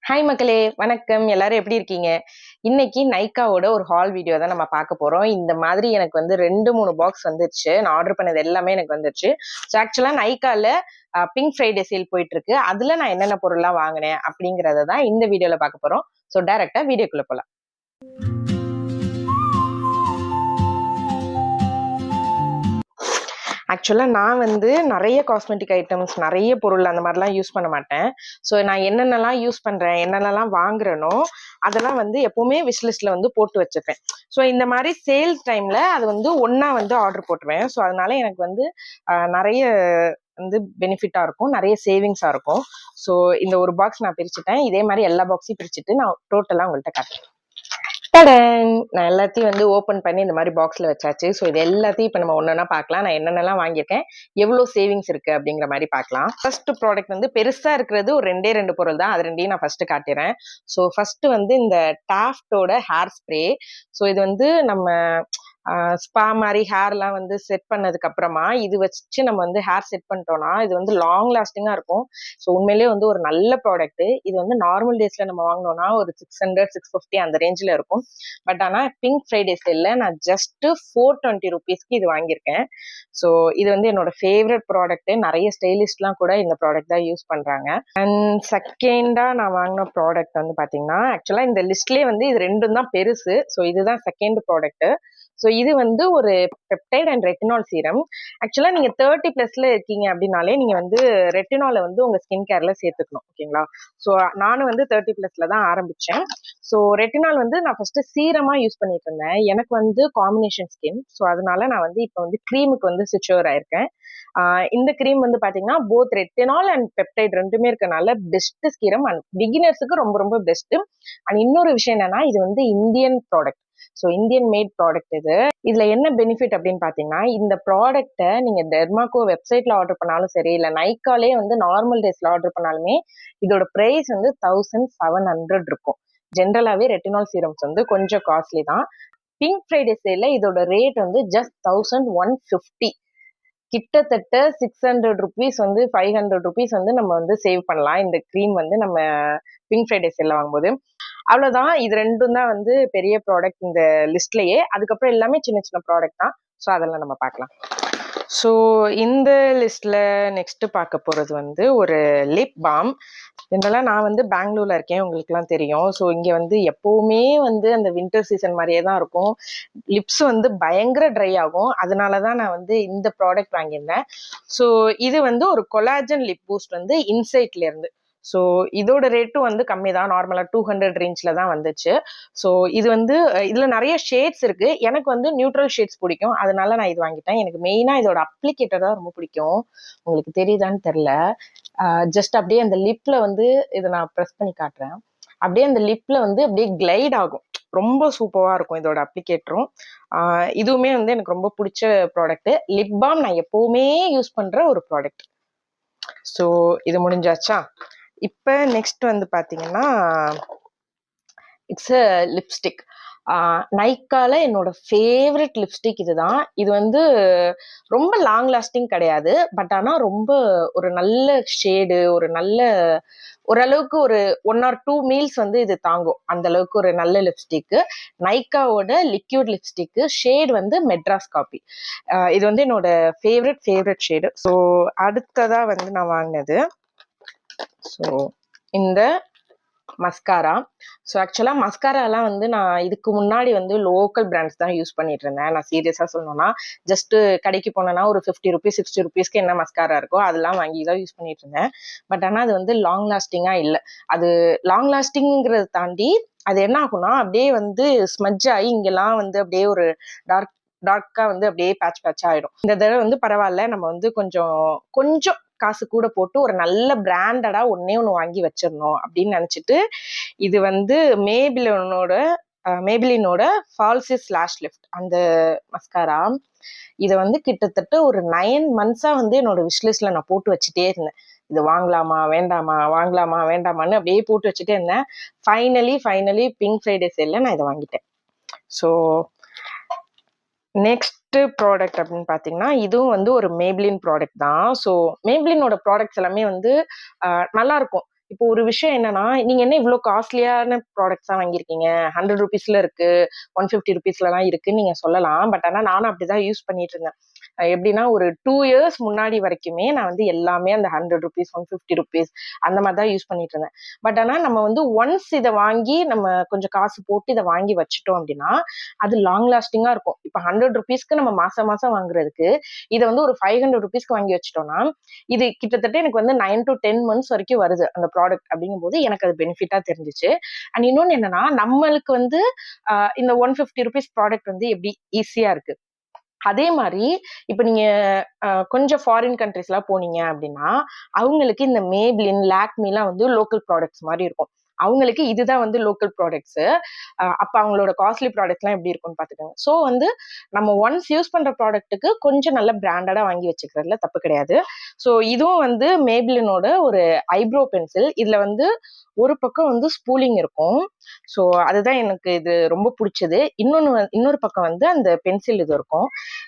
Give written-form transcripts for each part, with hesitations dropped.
Hi மக்களே, வணக்கம். எல்லாரும் எப்படி இருக்கீங்க? இன்னைக்கு நைக்காவோட ஒரு ஹால் வீடியோ தான் நம்ம பார்க்க போறோம். இந்த மாதிரி எனக்கு வந்து 2, 3 பாக்ஸ் வந்துருச்சு. நான் ஆர்டர் பண்ணது எல்லாமே எனக்கு வந்துருச்சு. ஸோ ஆக்சுவலா நைக்கால பிங்க் ஃப்ரைடே சேல் போயிட்டு இருக்கு. அதுல நான் என்னென்ன பொருள்லாம் வாங்கினேன் அப்படிங்கறத தான் இந்த வீடியோல பார்க்க போறோம். ஸோ டைரக்டா வீடியோக்குள்ள போலாம். ஆக்சுவலா நான் வந்து நிறைய காஸ்மெட்டிக் ஐட்டம்ஸ், நிறைய பொருள் அந்த மாதிரிலாம் யூஸ் பண்ண மாட்டேன். ஸோ நான் என்னென்னலாம் யூஸ் பண்றேன், என்னென்னலாம் வாங்குறேனோ அதெல்லாம் வந்து எப்பவுமே விஷ்லிஸ்ட்ல வந்து போட்டு வச்சிருப்பேன். ஸோ இந்த மாதிரி சேல்ஸ் டைம்ல அது வந்து ஒன்னா வந்து ஆர்டர் போட்டுருவேன். ஸோ அதனால எனக்கு வந்து நிறைய வந்து பெனிஃபிட்டா இருக்கும், நிறைய சேவிங்ஸா இருக்கும். ஸோ இந்த ஒரு பாக்ஸ் நான் பிரிச்சுட்டேன். இதே மாதிரி எல்லா பாக்ஸையும் பிரிச்சுட்டு நான் டோட்டலா உங்கள்கிட்ட காட்டுறேன். நான் எல்லாத்தையும் வந்து ஓப்பன் பண்ணி இந்த மாதிரி பாக்ஸ்ல வச்சாச்சு. ஸோ இது எல்லாத்தையும் இப்போ நம்ம ஒன்னொன்னா பார்க்கலாம். நான் என்னென்னலாம் வாங்கியிருக்கேன், எவ்வளோ சேவிங்ஸ் இருக்கு அப்படிங்கிற மாதிரி பார்க்கலாம். ஃபர்ஸ்ட் ப்ராடக்ட் வந்து பெருசா இருக்கிறது ஒரு 2 பொருள் தான். அது ரெண்டையும் நான் ஃபர்ஸ்ட் காட்டுறேன். ஸோ ஃபர்ஸ்ட் வந்து இந்த டாஃப்டோட ஹேர் ஸ்ப்ரே. ஸோ இது வந்து நம்ம ஸ்பா மாதிரி ஹேர்லாம் வந்து செட் பண்ணதுக்கு அப்புறமா இது வச்சு நம்ம வந்து ஹேர் செட் பண்ணிட்டோம்னா இது வந்து லாங் லாஸ்டிங்கா இருக்கும். ஸோ உண்மையிலேயே வந்து ஒரு நல்ல ப்ராடக்ட். இது வந்து நார்மல் டேஸ்ல நம்ம வாங்கினோம்னா ஒரு 600 650 அந்த ரேஞ்சில் இருக்கும். பட் ஆனால் பிங்க் ஃப்ரைடே சேல்ல நான் ஜஸ்ட் 420 ருபீஸ்க்கு இது வாங்கியிருக்கேன். ஸோ இது வந்து என்னோட ஃபேவரட் ப்ராடக்ட். நிறைய ஸ்டைலிஸ்ட்லாம் கூட இந்த ப்ராடக்ட் தான் யூஸ் பண்றாங்க. அண்ட் செகண்டா நான் வாங்கின ப்ராடக்ட் வந்து பாத்தீங்கன்னா, ஆக்சுவலா இந்த லிஸ்ட்லயே வந்து இது ரெண்டும் தான் பெருசு. ஸோ இதுதான் செகண்ட் ப்ராடக்ட். ஸோ இது வந்து ஒரு பெப்டைட் அண்ட் ரெட்டினால் சீரம். ஆக்சுவலா நீங்க 30+ இருக்கீங்க அப்படின்னாலே நீங்க வந்து ரெட்டினால வந்து உங்க ஸ்கின் கேர்ல சேர்த்துக்கணும். ஓகேங்களா? ஸோ நானும் வந்து 30+ தான் ஆரம்பிச்சேன். ஸோ ரெட்டினால் வந்து நான் ஃபர்ஸ்ட் சீரமா யூஸ் பண்ணிட்டு இருந்தேன். எனக்கு வந்து காம்பினேஷன் ஸ்கின். ஸோ அதனால நான் வந்து இப்போ வந்து க்ரீமுக்கு வந்து சுவிட்ச் ஓவர் ஆயிருக்கேன். இந்த க்ரீம் வந்து பாத்தீங்கன்னா போத் ரெட்டினால் அண்ட் பெப்டைட் ரெண்டுமே இருக்கனால பெஸ்ட் சீரம் அண்ட் பிகினர்ஸுக்கு ரொம்ப ரொம்ப பெஸ்ட். அண்ட் இன்னொரு விஷயம் என்னன்னா, இது வந்து Indian product. So Indian mat product இது. இதுல என்ன பெனிஃபிட் அப்படின்னு பாத்தீங்கன்னா, இந்த ப்ராடக்ட்டை நீங்க டெர்மாக்கோ வெப்சைட்ல ஆர்டர் பண்ணாலும் சரி, இல்ல நைக்காலே வந்து நார்மல் டேஸ்ல ஆர்டர் பண்ணாலுமே இதோட பிரைஸ் வந்து 1700 இருக்கும். ஜென்ரலாவே ரெட்டினால் சீரம்ஸ் வந்து கொஞ்சம் காஸ்ட்லி தான். பிங்க் ஃப்ரைடே சேல்ல இதோட ரேட் வந்து ஜஸ்ட் 1150. கிட்டத்தட்ட 600 ருபீஸ் வந்து 500 ருபீஸ் வந்து நம்ம வந்து சேவ் பண்ணலாம் இந்த க்ரீம் வந்து நம்ம பிங்க் ஃப்ரைடே சேல்ல வாங்கும்போது. அவ்வளவுதான். இது ரெண்டும் தான் வந்து பெரிய ப்ராடக்ட் இந்த லிஸ்ட்லயே. அதுக்கப்புறம் எல்லாமே சின்ன சின்ன ப்ராடக்ட் தான். ஸோ அதெல்லாம் நம்ம பார்க்கலாம். ஸோ இந்த லிஸ்ட்ல நெக்ஸ்ட் பார்க்க போறது வந்து ஒரு லிப் பாம். ஜென்ரலாக நான் வந்து பெங்களூர்ல இருக்கேன், உங்களுக்குலாம் தெரியும். ஸோ இங்கே வந்து எப்பவுமே வந்து அந்த வின்டர் சீசன் மாதிரியே தான் இருக்கும். லிப்ஸ் வந்து பயங்கர ட்ரை ஆகும். அதனால தான் நான் வந்து இந்த ப்ராடக்ட் வாங்கியிருந்தேன். ஸோ இது வந்து ஒரு கொலாஜன் லிப் பூஸ்ட் வந்து இன்சைட்ல இருந்து. ஸோ இதோட ரேட்டும் வந்து கம்மி தான். நார்மலாக 200 ரேஞ்சில் தான் வந்துச்சு. ஸோ இது வந்து இதில் நிறைய ஷேட்ஸ் இருக்கு. எனக்கு வந்து நியூட்ரல் ஷேட்ஸ் பிடிக்கும், அதனால நான் இது வாங்கிட்டேன். எனக்கு மெயினாக இதோட அப்ளிகேட்டர் தான் ரொம்ப பிடிக்கும். உங்களுக்கு தெரியுதான்னு தெரில. ஜஸ்ட் அப்படியே அந்த லிப்ல வந்து இதை நான் ப்ரெஸ் பண்ணி காட்டுறேன். அப்படியே அந்த லிப்ல வந்து அப்படியே கிளைட் ஆகும். ரொம்ப சூப்பராக இருக்கும் இதோட அப்ளிகேட்டரும். இதுவுமே வந்து எனக்கு ரொம்ப பிடிச்ச ப்ராடக்ட். லிப் பாம் நான் எப்பவுமே யூஸ் பண்ற ஒரு ப்ராடக்ட். ஸோ இது முடிஞ்சாச்சா? இப்போ நெக்ஸ்ட் வந்து பார்த்தீங்கன்னா, இட்ஸ் அ லிப்ஸ்டிக். நைக்கால என்னோட ஃபேவரட் லிப்ஸ்டிக் இதுதான். இது வந்து ரொம்ப லாங் லாஸ்டிங் கிடையாது. பட் ஆனால் ரொம்ப ஒரு நல்ல ஷேடு, ஒரு நல்ல ஓரளவுக்கு ஒரு 1 or 2 மீல்ஸ் வந்து இது தாங்கும். அந்த அளவுக்கு ஒரு நல்ல லிப்ஸ்டிக். நைக்காவோட லிக்யூட் லிப்ஸ்டிக். ஷேட் வந்து மெட்ராஸ் காப்பி. இது வந்து என்னோட ஃபேவரட் ஷேடு. ஸோ அடுத்ததா வந்து நான் வாங்கினது ஸோ இந்த மஸ்காரா. ஸோ ஆக்சுவலாக மஸ்காராலாம் வந்து நான் இதுக்கு முன்னாடி வந்து லோக்கல் பிராண்ட்ஸ் தான் யூஸ் பண்ணிட்டு இருந்தேன். நான் சீரியஸாக சொல்லணும்னா, ஜஸ்ட் கடைக்கு போனேன்னா ஒரு 50 ருபீஸ் 60 ருபீஸ்க்கு என்ன மஸ்காரா இருக்கோ அதெல்லாம் வாங்கி தான் யூஸ் பண்ணிட்டு இருந்தேன். பட் ஆனால் அது வந்து லாங் லாஸ்டிங்காக இல்லை. அது லாங் லாஸ்டிங்கிறத தாண்டி அது என்ன ஆகும்னா, அப்படியே வந்து ஸ்மஜ் ஆகி இங்கெல்லாம் வந்து அப்படியே ஒரு டார்க்கா வந்து அப்படியே பேட்ச் ஆயிடும். இந்த தடவை வந்து பரவாயில்ல, நம்ம வந்து கொஞ்சம் காசு கூட போட்டு ஒரு நல்ல பிராண்டடா ஒண்ணு வாங்கி வச்சிடணும் அப்படின்னு நினைச்சிட்டு, இது வந்து மேபிலினோட ஃபால்சிஸ் லாஷ் லிஃப்ட் அந்த மஸ்காரா. இதை வந்து கிட்டத்தட்ட ஒரு 9 மந்த்ஸா வந்து என்னோட விஷ்லிஸ்ட்ல நான் போட்டு வச்சுட்டே இருந்தேன். இது வாங்கலாமா வேண்டாமா, வாங்கலாமா வேண்டாமான்னு அப்படியே போட்டு வச்சுட்டே இருந்தேன். ஃபைனலி பிங்க் ஃப்ரைடே சேல்ல நான் இதை வாங்கிட்டேன். ஸோ நெக்ஸ்ட் ப்ராடக்ட் அப்படின்னு பார்த்தீங்கன்னா, இதுவும் வந்து ஒரு மேப்ளின் ப்ராடக்ட் தான். ஸோ மேப்ளினோட ப்ராடக்ட்ஸ் எல்லாமே வந்து நல்லா இருக்கும். இப்போ ஒரு விஷயம் என்னன்னா, நீங்க என்ன இவ்ளோ காஸ்ட்லியான ப்ராடக்ட்ஸா வாங்கியிருக்கீங்க? 100 ரூபீஸ்ல இருக்கு, 150 ரூபீஸ்லலாம் இருக்குன்னு நீங்க சொல்லலாம். பட் ஆனா நானும் அப்படிதான் யூஸ் பண்ணிட்டு இருந்தேன். எப்படின்னா ஒரு 2 இயர்ஸ் முன்னாடி வரைக்குமே நான் வந்து எல்லாமே அந்த 100 ரூபீஸ், 150 ரூபீஸ் அந்த மாரி தான் யூஸ் பண்ணிட்டு இருந்தேன். பட் ஆனா நம்ம வந்து ஒன்ஸ் இத வாங்கி நம்ம கொஞ்சம் காசு போட்டு இத வாங்கி வச்சுட்டோம் அப்படின்னா, அது லாங் லாஸ்டிங்கா இருக்கும். இப்ப 100 ரூபீஸ்க்கு நம்ம மாசம் மாசம் வாங்குறதுக்கு, இத வந்து ஒரு 500 ரூபீஸ்க்கு வாங்கி வச்சுட்டோம்னா, இது கிட்டத்தட்ட எனக்கு வந்து 9 டூ 10 மந்த்ஸ் வரைக்கும் வருது அந்த ப்ராடக்ட் அப்படிங்கும்போது எனக்கு அது பெனிஃபிட்டா தெரிஞ்சுச்சு. அண்ட் இன்னொன்னு என்னன்னா, நம்மளுக்கு வந்து இந்த 150 ரூபீஸ் ப்ராடக்ட் வந்து எப்படி ஈஸியா இருக்கு. அதே மாரி இப்ப நீங்க கொஞ்சம் ஃபாரின் கண்ட்ரீஸ்லாம் போனீங்க அப்படின்னா, அவங்களுக்கு இந்த Maybelline, Lakméலாம் வந்து லோக்கல் ப்ராடக்ட்ஸ் மாரி இருக்கும். அவங்களுக்கு இதுதான் வந்து லோக்கல் ப்ராடக்ட்ஸு. அப்ப அவங்களோட காஸ்ட்லி ப்ராடக்ட்ஸ்லாம் எப்படி இருக்கும்னு பார்த்துக்கோங்க. ஸோ வந்து நம்ம ஒன்ஸ் யூஸ் பண்ற ப்ராடக்ட்டுக்கு கொஞ்சம் நல்ல பிராண்டடா வாங்கி வச்சுக்கிறதுல தப்பு கிடையாது. ஸோ இதுவும் வந்து Maybellineஓட ஒரு ஐப்ரோ பென்சில். இதுல வந்து ஒரு பக்கம் வந்து ஸ்பூலிங் இருக்கும். ஸோ அதுதான் எனக்கு இது ரொம்ப புடிச்சது. இன்னொரு பக்கம் வந்து அந்த பென்சில் இது இருக்கும்.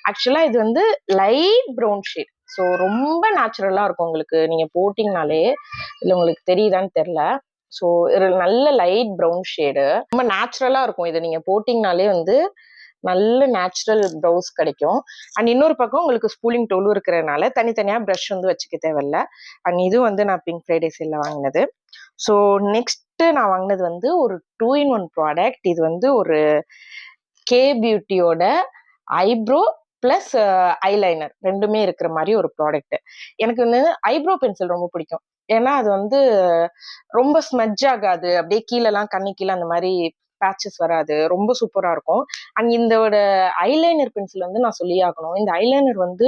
ஆக்சுவலா இது வந்து லைட் ப்ரவுன் ஷேட். ஸோ ரொம்ப நேச்சுரலா இருக்கும் உங்களுக்கு. நீங்க போட்டீங்கனாலே, இல்ல உங்களுக்கு தெரியுதான்னு தெரியல. ஸோ ஒரு நல்ல லைட் ப்ரவுன் ஷேடு. ரொம்ப நேச்சுரலா இருக்கும். இத நீங்க போட்டீங்கனாலே வந்து நல்ல நேச்சுரல் ப்ரௌஸ் கிடைக்கும். அண்ட் இன்னொரு பக்கம் உங்களுக்கு ஸ்பூலிங் டூலும் இருக்கிறதுனால தனித்தனியா பிரஷ் வந்து வச்சுக்க தேவையில்ல. அண்ட் இது வந்து நான் பிங்க் ஃப்ரைடே சேல்ல வாங்கினது. ஸோ நெக்ஸ்ட் நான் வாங்கினது வந்து ஒரு 2 in 1 ப்ராடக்ட். இது வந்து ஒரு கே பியூட்டியோட ஐப்ரோ பிளஸ் ஐலைனர் ரெண்டுமே இருக்கிற மாதிரி ஒரு ப்ராடக்ட். எனக்கு வந்து ஐப்ரோ பென்சில் ரொம்ப பிடிக்கும். ஏன்னா அது வந்து ரொம்ப ஸ்மட்ஜ் ஆகாது. அப்படியே கீழெல்லாம் கண்ணு கீழே அந்த மாதிரி பேச்சஸ் வராது. ரொம்ப சூப்பரா இருக்கும். அண்ட் இந்தோட ஐலைனர் பென்சில் வந்து நான் சொல்லி ஆகணும். இந்த ஐலைனர் வந்து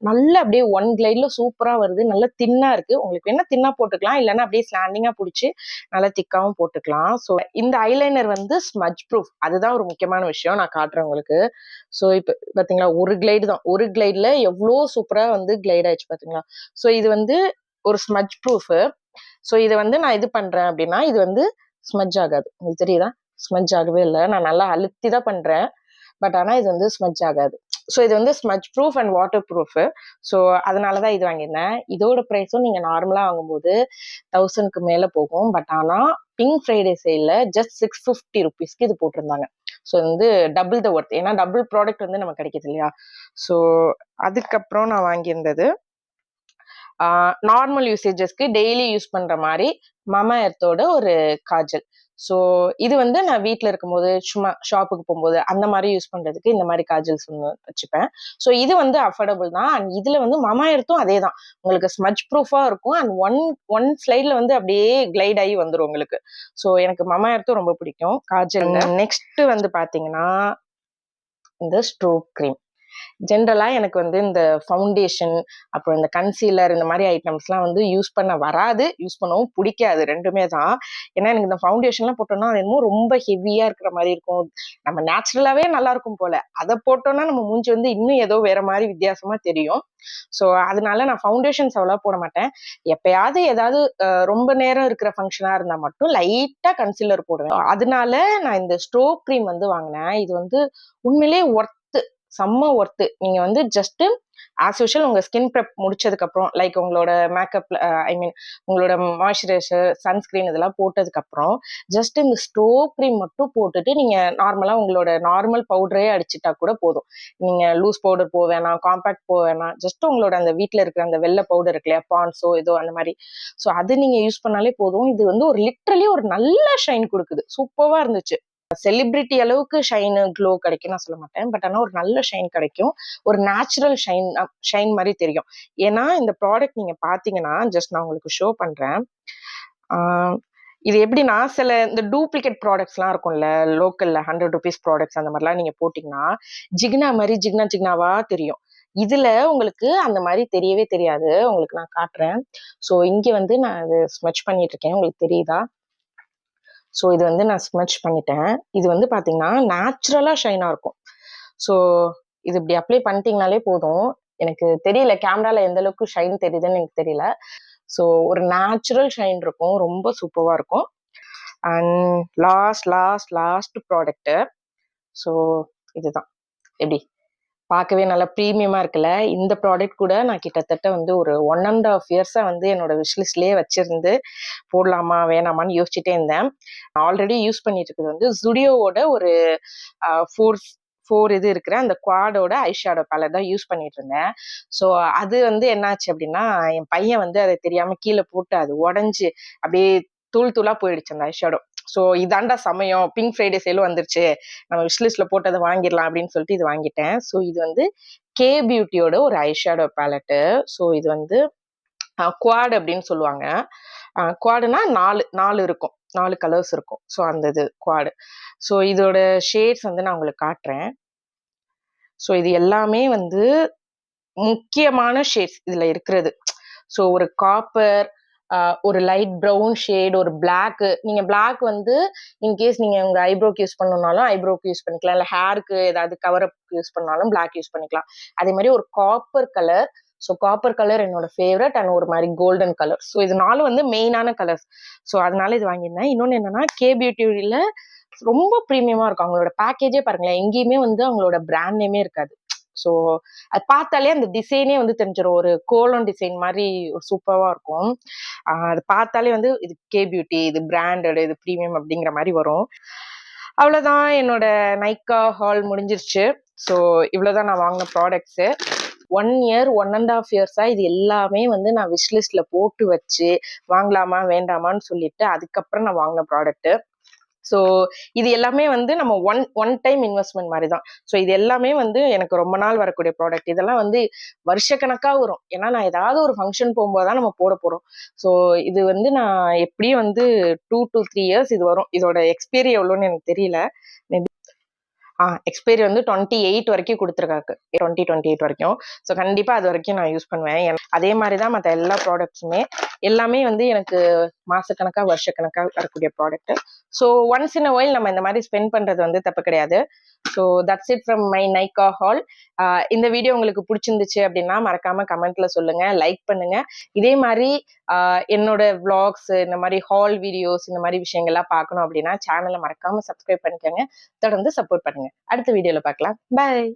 நல்லா அப்படியே ஒன் கிளைட்ல சூப்பரா வருது. நல்லா தின்னா இருக்கு. உங்களுக்கு வேணா தின்னா போட்டுக்கலாம், இல்லைன்னா அப்படியே ஸ்லாண்டிங்கா பிடிச்சி நல்லா திக்காவும் போட்டுக்கலாம். ஸோ இந்த ஐலைனர் வந்து ஸ்மட்ஜ் ப்ரூஃப். அதுதான் ஒரு முக்கியமான விஷயம். நான் காட்டுறேன் உங்களுக்கு. ஸோ இப்போ பாத்தீங்களா, ஒரு கிளைடு தான். ஒரு கிளைட்ல எவ்வளோ சூப்பரா வந்து கிளைட் ஆயிடுச்சு பாத்தீங்களா. ஸோ இது வந்து ஒரு ஸ்மட்ஜ் ப்ரூஃப். ஸோ இதை வந்து நான் இது பண்றேன் அப்படின்னா இது வந்து ஸ்மட்ஜ் ஆகாது. உங்களுக்கு தெரியுதா? ஸ்மட்ஜ் ஆகவே இல்லை. நான் நல்லா அழுத்தி தான் பண்றேன். பட் ஆனா இது வந்து ஸ்மட்ஜ் ஆகாது. ஸோ இது வந்து smudge proof and water proof. So அதனாலதான் இது வாங்கியிருந்தேன். இதோட ப்ரைஸும் நீங்க நார்மலா வாங்கும்போது 1000க்கு மேல போகும். பட் ஆனா பிங்க் ஃப்ரைடே சேல்ல ஜஸ்ட் 650 ருபீஸ்க்கு இது போட்டிருந்தாங்க. ஸோ வந்து டபுள் த ஒர்த். ஏன்னா டபுள் ப்ராடக்ட் வந்து நமக்கு கிடைக்குது இல்லையா. ஸோ அதுக்கப்புறம் நான் வாங்கியிருந்தது நார்மல் யூசேஜஸ்க்கு டெய்லி யூஸ் பண்ற மாதிரி மமா எர்த்தோட ஒரு காஜல். ஸோ இது வந்து நான் வீட்டில் இருக்கும்போது சும்மா ஷாப்புக்கு போகும்போது அந்த மாதிரி யூஸ் பண்றதுக்கு இந்த மாதிரி காஜல்ஸ் ஒன்று வச்சுப்பேன். ஸோ இது வந்து அஃபோர்டபுள் தான். அண்ட் இதுல வந்து மமா எர்த்தும் அதே தான். உங்களுக்கு ஸ்மட்ஜ் ப்ரூஃபா இருக்கும். அண்ட் ஒன் ஸ்லைட்ல வந்து அப்படியே கிளைட் ஆகி வந்துடும் உங்களுக்கு. ஸோ எனக்கு மமா எர்த்தும் ரொம்ப பிடிக்கும் காஜல். நெக்ஸ்ட் வந்து பாத்தீங்கன்னா இந்த ஸ்ட்ரோக் கிரீம். ஜென்ரலா எனக்கு வந்து இந்த ஃபவுண்டேஷன், அப்புறம் இந்த கன்சீலர் இந்த மாதிரி ஐட்டம்ஸ்லாம் வந்து யூஸ் பண்ண வராது. யூஸ் பண்ணவும் பிடிக்காது. ரெண்டுமே தான். ஏன்னா எனக்கு இந்த ஃபவுண்டேஷன்லாம் போட்டோம்னா அது என்னமோ ரொம்ப ஹெவியா இருக்கிற மாதிரி இருக்கும். நம்ம நேச்சுரலாவே நல்லா இருக்கும் போல. அதை போட்டோம்னா நம்ம மூஞ்சி வந்து இன்னும் ஏதோ வேற மாதிரி வித்தியாசமா தெரியும். ஸோ அதனால நான் ஃபவுண்டேஷன்ஸ் அவ்வளோ போட மாட்டேன். எப்பயாவது ஏதாவது ரொம்ப நேரம் இருக்கிற ஃபங்க்ஷனா இருந்தா மட்டும் லைட்டா கன்சீலர் போடுவேன். அதனால நான் இந்த ஸ்ட்ரோக் க்ரீம் வந்து வாங்கினேன். இது வந்து உண்மையிலேயே செம்ம ஒர்த்து. நீங்க வந்து ஜஸ்ட் ஆஸ் யூஷுவல் உங்க ஸ்கின் ப்ரெப் முடிச்சதுக்கு அப்புறம் லைக் உங்களோட மேக்கப் ஐ மீன் உங்களோட மாய்ஸ்சரைசர், சன்ஸ்கிரீன் இதெல்லாம் போட்டதுக்கு அப்புறம் ஜஸ்ட் இந்த ஸ்ட்ரோக் க்ரீம் மட்டும் போட்டுட்டு நீங்க நார்மலா உங்களோட நார்மல் பவுடரே அடிச்சுட்டா கூட போதும். நீங்க லூஸ் பவுடர் போக வேணாம், காம்பாக்ட் போக வேணாம். ஜஸ்ட் உங்களோட அந்த வீட்டில் இருக்கிற அந்த வெள்ளை பவுடர் இருக்கு இல்லையா, பான்ஸோ ஏதோ அந்த மாதிரி. ஸோ அது நீங்க யூஸ் பண்ணாலே போதும். இது வந்து ஒரு லிட்ரலி ஒரு நல்ல ஷைன் கொடுக்குது. சூப்பரா இருந்துச்சு. செலிபிரிட்டி அளவுக்கு ஷைன் க்ளோ கிடைக்கும் நான் சொல்ல மாட்டேன். பட் ஆனா ஒரு நல்ல ஷைன் கிடைக்கும். ஒரு நேச்சுரல் ஷைன் மாதிரி தெரியும். ஏன்னா இந்த ப்ராடக்ட் நீங்க பாத்தீங்கன்னா ஜஸ்ட் நான் உங்களுக்கு ஷோ பண்றேன். இது எப்படின்னா சில இந்த டூப்ளிகேட் ப்ராடக்ட்ஸ்லாம் இருக்கும்ல லோக்கல்ல 100 ருபீஸ் ப்ராடக்ட்ஸ் அந்த மாதிரிலாம் நீங்க போட்டீங்கன்னா ஜிக்னா மாதிரி ஜிக்னாவா தெரியும். இதுல உங்களுக்கு அந்த மாதிரி தெரியவே தெரியாது. உங்களுக்கு நான் காட்டுறேன். ஸோ இங்க வந்து நான் இது ஸ்மட்ச் பண்ணிட்டு இருக்கேன். உங்களுக்கு தெரியுதா? ஸோ இது வந்து நான் ஸ்மட்ச் பண்ணிட்டேன். இது வந்து பாத்தீங்கன்னா நேச்சுரலா ஷைனா இருக்கும். ஸோ இது இப்படி அப்ளை பண்ணிட்டீங்கனாலே போதும். எனக்கு தெரியல கேமரால எந்த அளவுக்கு ஷைன் தெரியுதுன்னு எனக்கு தெரியல. ஸோ ஒரு நேச்சுரல் ஷைன் இருக்கும். ரொம்ப சூப்பரா இருக்கும். And last product. ஸோ இதுதான். எப்படி பார்க்கவே நல்லா ப்ரீமியமா இருக்குல்ல. இந்த ப்ராடக்ட் கூட நான் கிட்டத்தட்ட வந்து ஒரு 1½ இயர்ஸா வந்து என்னோட விஷ்லிஸ்ட்லயே வச்சிருந்து போடலாமா வேணாமான்னு யோசிச்சுட்டே இருந்தேன். ஆல்ரெடி யூஸ் பண்ணிட்டு இருக்கிறது வந்து ஜுடியோவோட ஒரு 4 இது இருக்கிற அந்த குவாடோட ஐ ஷேடோ பேலட் தான் யூஸ் பண்ணிட்டு இருந்தேன். ஸோ அது வந்து என்னாச்சு அப்படின்னா, என் பையன் வந்து அதை தெரியாம கீழே போட்டு அது உடஞ்சு அப்படியே தூள் தூளா போயிடுச்சு அந்த ஐ ஷேடோ. ஸோ இதாண்டா சமயம், பிங்க் ஃப்ரைடே சேலும் வந்துருச்சு, நம்ம விஷ்லிஸ்ட்ல போட்டு அதை வாங்கிடலாம் அப்படின்னு சொல்லிட்டு இது வாங்கிட்டேன். ஸோ இது வந்து கே பியூட்டியோட ஒரு ஐ ஷேடோ பேலட்டு. ஸோ இது வந்து குவாட் அப்படின்னு சொல்லுவாங்க. குவாடுனா 4 இருக்கும், 4 கலர்ஸ் இருக்கும். ஸோ அந்த இது குவாடு. ஸோ இதோட ஷேட்ஸ் வந்து நான் உங்களுக்கு காட்டுறேன். ஸோ இது எல்லாமே வந்து முக்கியமான ஷேட்ஸ் இதுல இருக்கிறது. ஸோ ஒரு காப்பர், ஒரு லைட் ப்ரௌன் ஷேட், ஒரு பிளாக். நீங்க பிளாக் வந்து இன்கேஸ் நீங்க உங்க ஐப்ரோக்கு யூஸ் பண்ணணும்னாலும் ஐப்ரோக்கு யூஸ் பண்ணிக்கலாம், இல்லை ஹேருக்கு ஏதாவது கவர் அப் யூஸ் பண்ணாலும் பிளாக் யூஸ் பண்ணிக்கலாம். அதே மாதிரி ஒரு copper colour. So copper colour என்னோட ஃபேவரட். அண்ட் ஒரு மாதிரி கோல்டன் கலர். ஸோ இது 4 வந்து மெயினான கலர்ஸ். ஸோ அதனால இது வாங்கியிருந்தேன். இன்னொன்று என்னன்னா, கே பியூட்டியில ரொம்ப ப்ரீமியமா இருக்கும். அவங்களோட பேக்கேஜே பாருங்களேன், எங்கேயுமே வந்து அவங்களோட பிராண்ட் நேமே இருக்காது. ஸோ அது பார்த்தாலே அந்த டிசைனே வந்து தெரிஞ்சிடும். ஒரு கோலம் டிசைன் மாதிரி ஒரு சூப்பராக இருக்கும். அது பார்த்தாலே வந்து இது கே பியூட்டி, இது பிராண்டட், இது ப்ரீமியம் அப்படிங்கிற மாதிரி வரும். அவ்வளோதான், என்னோட நைக்கா ஹால் முடிஞ்சிருச்சு. ஸோ இவ்வளோதான் நான் வாங்கின ப்ராடக்ட்ஸு. 1 இயர் 1½ இயர்ஸா இது எல்லாமே வந்து நான் விஷ்லிஸ்ட்ல போட்டு வச்சு வாங்கலாமா வேண்டாமான்னு சொல்லிட்டு அதுக்கப்புறம் நான் வாங்கின ப்ராடக்ட்டு. ஸோ இது எல்லாமே வந்து நம்ம ஒன் டைம் இன்வெஸ்ட்மெண்ட் மாதிரி தான். ஸோ இது எல்லாமே வந்து எனக்கு ரொம்ப நாள் வரக்கூடிய ப்ராடக்ட். இதெல்லாம் வந்து வருஷக்கணக்காக வரும். ஏன்னா நான் ஏதாவது ஒரு ஃபங்க்ஷன் போகும்போது தான் நம்ம போட போகிறோம். ஸோ இது வந்து நான் எப்படியும் வந்து 2 to 3 இயர்ஸ் இது வரும். இதோட எக்ஸ்பைரி எவ்வளோன்னு எனக்கு தெரியல. எக்ஸ்பைரி வந்து 28 வரைக்கும் கொடுத்துருக்காங்க, 2028 வரைக்கும். ஸோ கண்டிப்பா அது வரைக்கும் நான் யூஸ் பண்ணுவேன். அதே மாதிரி தான் மற்ற எல்லா ப்ராடக்ட்ஸுமே. எல்லாமே வந்து எனக்கு மாசக்கணக்கா வருஷக்கணக்கா வரக்கூடிய product. So once in a while நம்ம இந்த மாதிரி ஸ்பெண்ட் பண்றது வந்து தப்பு கிடையாது. So that's it from my Nykaa hall. இந்த வீடியோ உங்களுக்கு பிடிச்சிருந்துச்சு அப்படின்னா மறக்காம கமெண்ட்ல சொல்லுங்க, லைக் பண்ணுங்க. இதே மாதிரி என்னோட விளாக்ஸ், இந்த மாதிரி ஹால் வீடியோஸ், இந்த மாதிரி விஷயங்கள்லாம் பார்க்கணும் அப்படின்னா சேனலை மறக்காம சப்ஸ்கிரைப் பண்ணிக்கோங்க. தொடர்ந்து சப்போர்ட் பண்ணுங்க. அடுத்த வீடியோல பார்க்கலாம். பாய்.